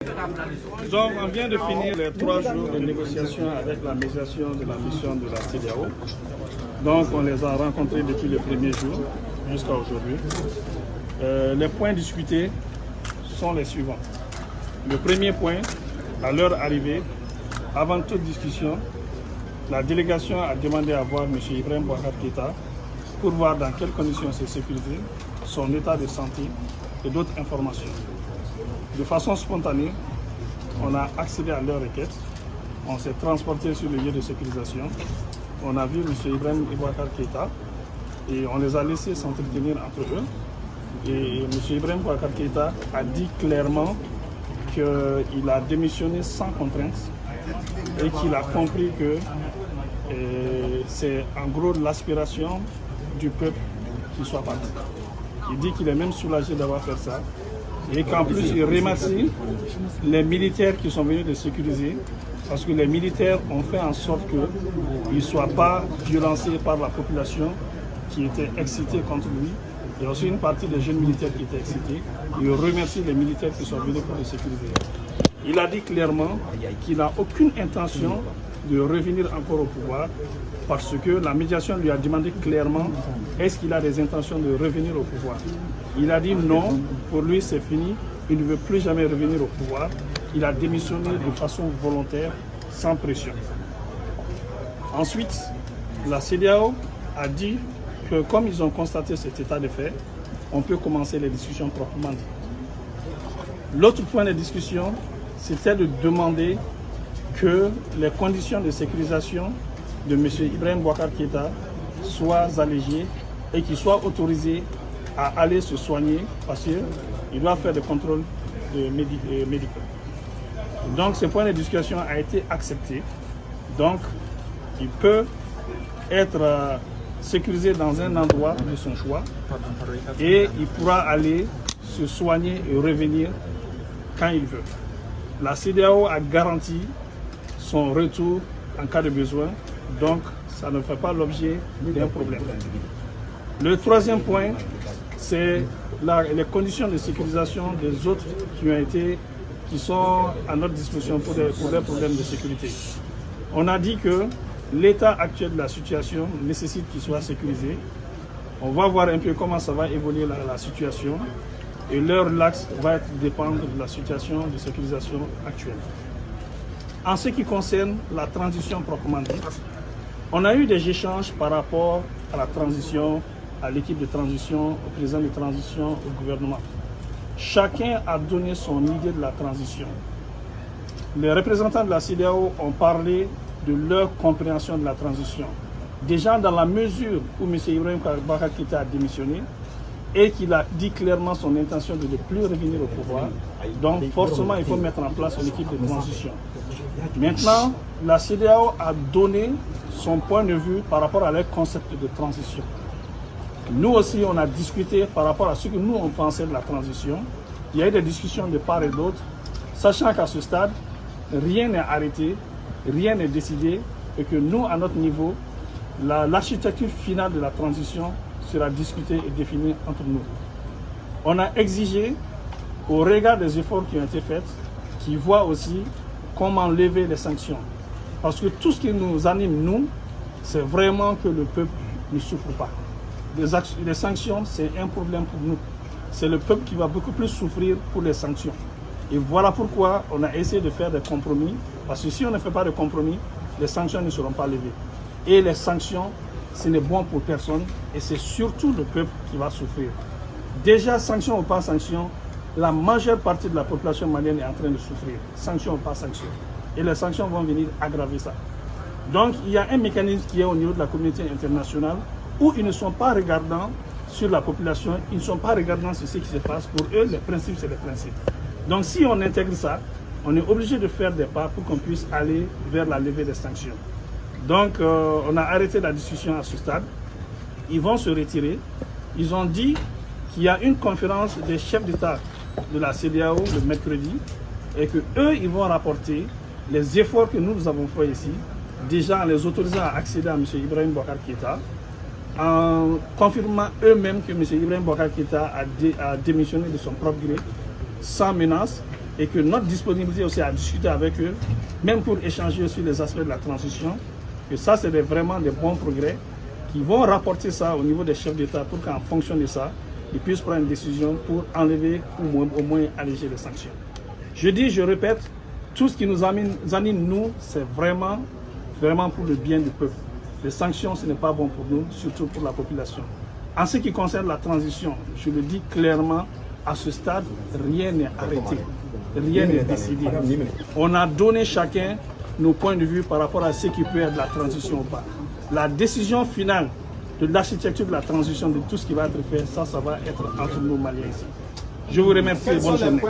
Donc, on vient de finir les 3 jours de négociations avec la médiation de la mission de la CEDEAO. Donc, on les a rencontrés depuis le premier jour jusqu'à aujourd'hui. Les points discutés sont les suivants. Le premier point, à leur arrivée, avant toute discussion, la délégation a demandé à voir M. Ibrahim Boubacar Keïta pour voir dans quelles conditions c'est sécurisé, son état de santé et d'autres informations. De façon spontanée, on a accédé à leur requête, on s'est transporté sur le lieu de sécurisation, on a vu M. Ibrahim Boubacar Keïta et on les a laissés s'entretenir entre eux. Et M. Ibrahim Boubacar Keïta a dit clairement qu'il a démissionné sans contrainte et qu'il a compris que c'est en gros l'aspiration du peuple qui soit parti. Il dit qu'il est même soulagé d'avoir fait ça et qu'en plus il remercie les militaires qui sont venus de sécuriser parce que les militaires ont fait en sorte qu'ils ne soient pas violencés par la population qui était excitée contre lui. Il y a aussi une partie des jeunes militaires qui étaient excités. Il remercie les militaires qui sont venus pour le sécuriser. Il a dit clairement qu'il n'a aucune intention de revenir encore au pouvoir parce que la médiation lui a demandé clairement est-ce qu'il a des intentions de revenir au pouvoir. Il a dit non, pour lui c'est fini, il ne veut plus jamais revenir au pouvoir. Il a démissionné de façon volontaire, sans pression. Ensuite, la CEDEAO a dit que comme ils ont constaté cet état de fait, on peut commencer les discussions proprement dit. L'autre point de discussion, c'était de demander que les conditions de sécurisation de M. Ibrahim Boubacar Keïta soient allégées et qu'il soit autorisé à aller se soigner parce qu'il doit faire des contrôles médicaux. Donc ce point de discussion a été accepté. Donc il peut être sécurisé dans un endroit de son choix et il pourra aller se soigner et revenir quand il veut. La CEDEAO a garanti son retour en cas de besoin, donc ça ne fait pas l'objet d'un problème. Le troisième point, c'est les conditions de sécurisation des autres qui sont à notre disposition pour des problèmes de sécurité. On a dit que l'état actuel de la situation nécessite qu'il soit sécurisé. On va voir un peu comment ça va évoluer la situation et leur axe va dépendre de la situation de sécurisation actuelle. En ce qui concerne la transition proprement dite, on a eu des échanges par rapport à la transition, à l'équipe de transition, au président de transition, au gouvernement. Chacun a donné son idée de la transition. Les représentants de la CEDEAO ont parlé de leur compréhension de la transition. Déjà dans la mesure où M. Ibrahim Boubacar Keïta a démissionné et qu'il a dit clairement son intention de ne plus revenir au pouvoir, donc forcément il faut mettre en place une équipe de transition. Maintenant, la CEDEAO a donné son point de vue par rapport à leur concept de transition. Nous aussi, on a discuté par rapport à ce que nous on pensait de la transition. Il y a eu des discussions de part et d'autre, sachant qu'à ce stade, rien n'est arrêté, rien n'est décidé et que nous, à notre niveau, l'architecture finale de la transition sera discutée et définie entre nous. On a exigé, au regard des efforts qui ont été faits, qu'ils voient aussi comment lever les sanctions. Parce que tout ce qui nous anime, nous, c'est vraiment que le peuple ne souffre pas. Les sanctions, c'est un problème pour nous. C'est le peuple qui va beaucoup plus souffrir pour les sanctions. Et voilà pourquoi on a essayé de faire des compromis. Parce que si on ne fait pas de compromis, les sanctions ne seront pas levées. Et les sanctions, ce n'est bon pour personne. Et c'est surtout le peuple qui va souffrir. Déjà, sanction ou pas sanction, la majeure partie de la population malienne est en train de souffrir. Sanction ou pas sanction. Et les sanctions vont venir aggraver ça. Donc, il y a un mécanisme qui est au niveau de la communauté internationale où ils ne sont pas regardants sur la population, ils ne sont pas regardants sur ce qui se passe. Pour eux, les principes, c'est les principes. Donc, si on intègre ça, on est obligé de faire des pas pour qu'on puisse aller vers la levée des sanctions. Donc, on a arrêté la discussion à ce stade. Ils vont se retirer. Ils ont dit qu'il y a une conférence des chefs d'État de la CEDEAO le mercredi et qu'eux, ils vont rapporter les efforts que nous avons faits ici, déjà en les autorisant à accéder à M. Ibrahim Boubacar Keïta, en confirmant eux-mêmes que M. Ibrahim Boubacar Keïta a démissionné de son propre gré, sans menace, et que notre disponibilité aussi à discuter avec eux, même pour échanger sur les aspects de la transition, que ça c'est vraiment des bons progrès qui vont rapporter ça au niveau des chefs d'État pour qu'en fonction de ça, ils puissent prendre une décision pour enlever ou au moins alléger les sanctions. Je dis, je répète, tout ce qui nous anime nous, c'est vraiment pour le bien du peuple. Les sanctions, ce n'est pas bon pour nous, surtout pour la population. En ce qui concerne la transition, je le dis clairement, à ce stade, rien n'est arrêté, rien n'est décidé. On a donné chacun nos points de vue par rapport à ce qui peut être la transition ou pas. La décision finale de l'architecture de la transition, de tout ce qui va être fait, ça va être entre nos Maliens ici. Je vous remercie et bonne journée.